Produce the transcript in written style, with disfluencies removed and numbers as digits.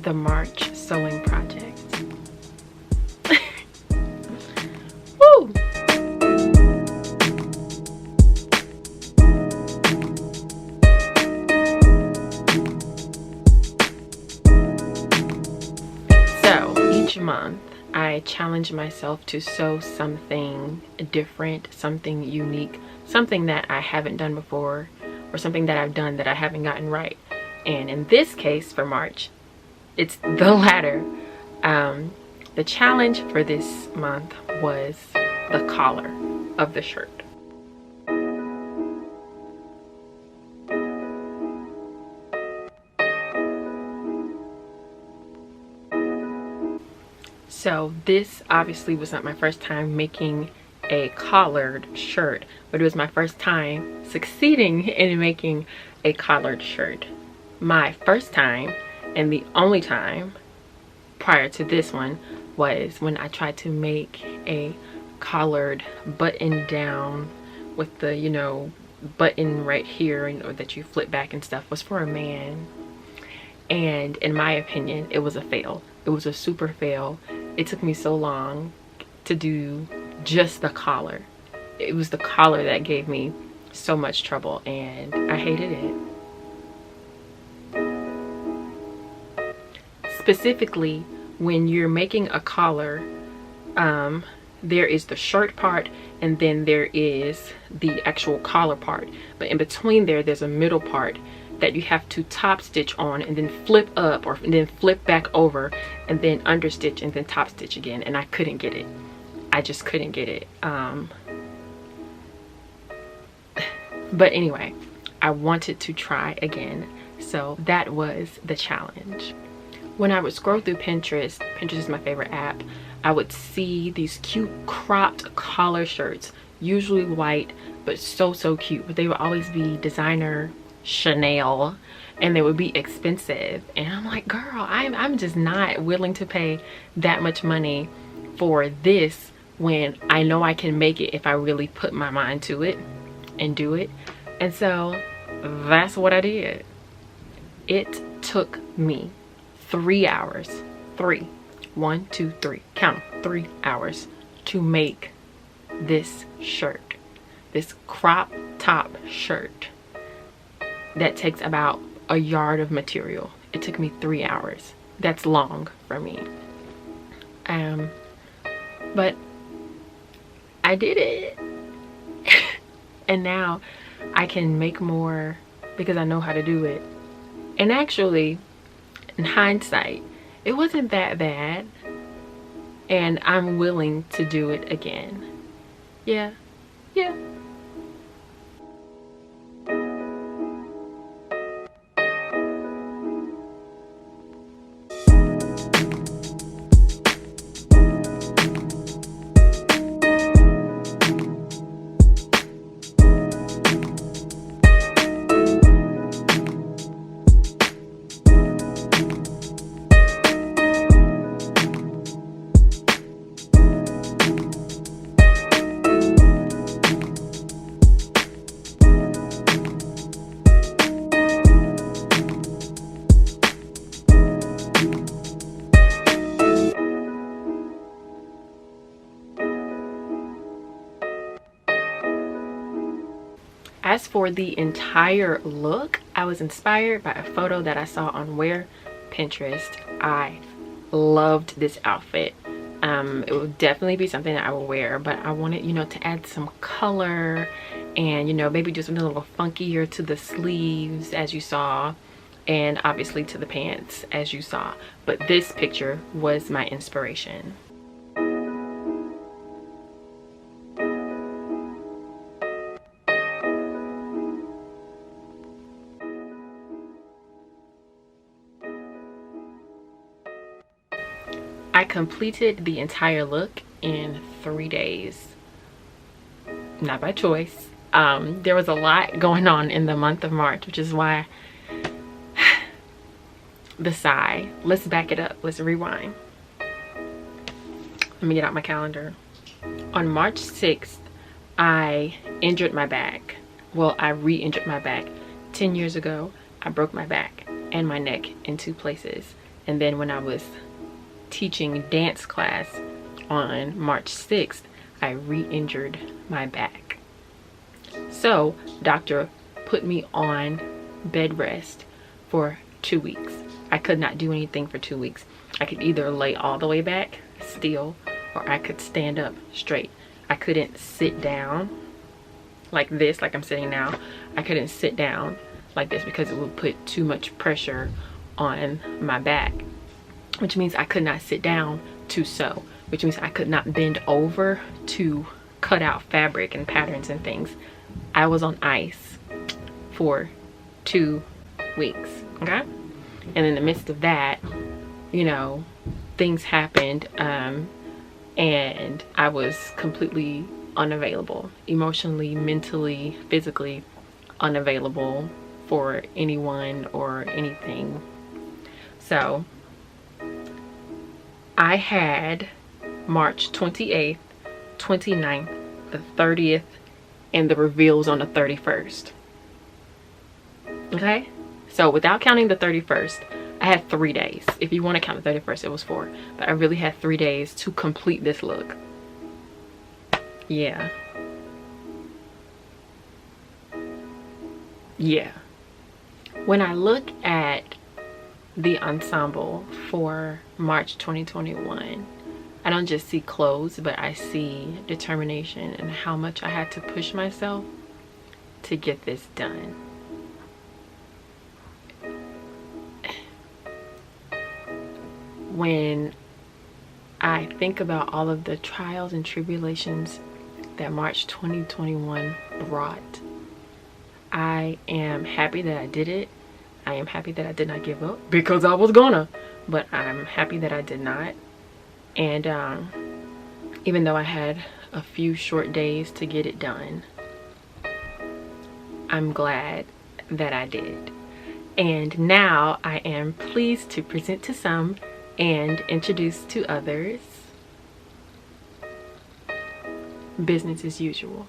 the March sewing project. Woo! So each month I challenge myself to sew something different, something unique, something that I haven't done before, or something that I've done that I haven't gotten right. And in this case for March, it's the latter. The challenge for this month was the collar of the shirt. So this obviously was not my first time making a collared shirt, but it was my first time succeeding in making a collared shirt. My first time and the only time prior to this one was when I tried to make a collared button down with the, you know, button right here, or that you flip back and stuff, was for a man. And in my opinion, it was a fail. It was a super fail. It took me so long to do just the collar. It was the collar that gave me so much trouble, and I hated it. Specifically, when you're making a collar, there is the shirt part, and then there is the actual collar part. But in between there's a middle part that you have to top stitch on, and then flip up, or and then flip back over, and then understitch, and then top stitch again. And I couldn't get it. I just couldn't get it. But anyway, I wanted to try again, so that was the challenge. When I would scroll through Pinterest is my favorite app, I would see these cute cropped collar shirts, usually white, but so cute. But they would always be designer, Chanel, and they would be expensive. And I'm like, girl, I'm just not willing to pay that much money for this when I know I can make it if I really put my mind to it and do it. And so that's what I did. It took me 3 hours, 3 count 3 hours to make this shirt, this crop top shirt that takes about a yard of material. It took me 3 hours. That's long for me. But I did it. And now I can make more because I know how to do it. And actually, in hindsight, it wasn't that bad, and I'm willing to do it again. Yeah. As for the entire look, I was inspired by a photo that I saw on Pinterest. I loved this outfit. It would definitely be something that I will wear, but I wanted, you know, to add some color and, you know, maybe do something a little funkier to the sleeves, as you saw, and obviously to the pants, as you saw. But this picture was my inspiration. I completed the entire look in 3 days. Not by choice. There was a lot going on in the month of March, which is why the sigh. Let's back it up. Let's rewind. Let me get out my calendar. On March 6th, I injured my back. Well, I re-injured my back. 10 years ago, I broke my back and my neck in 2 places. And then when I was teaching dance class on March 6th, I re-injured my back. So doctor put me on bed rest for 2 weeks. I could not do anything for 2 weeks. I could either lay all the way back still, or I could stand up straight. I couldn't sit down like this, like I'm sitting now. I couldn't sit down like this because it would put too much pressure on my back, which means I could not sit down to sew, which means I could not bend over to cut out fabric and patterns and things. I was on ice for 2 weeks, okay? And in the midst of that, you know, things happened, and I was completely unavailable, emotionally, mentally, physically unavailable for anyone or anything. So I had March 28th, 29th, the 30th, and the reveals on the 31st. Okay? So without counting the 31st, I had 3 days. If you want to count the 31st, it was 4. But I really had 3 days to complete this look. Yeah. Yeah. When I look at the ensemble for March 2021, I don't just see clothes, but I see determination and how much I had to push myself to get this done. When I think about all of the trials and tribulations that March 2021 brought, I am happy that I did it. I am happy that I did not give up, because I was gonna, but I'm happy that I did not. And even though I had a few short days to get it done, I'm glad that I did. And now I am pleased to present to some and introduce to others business as usual.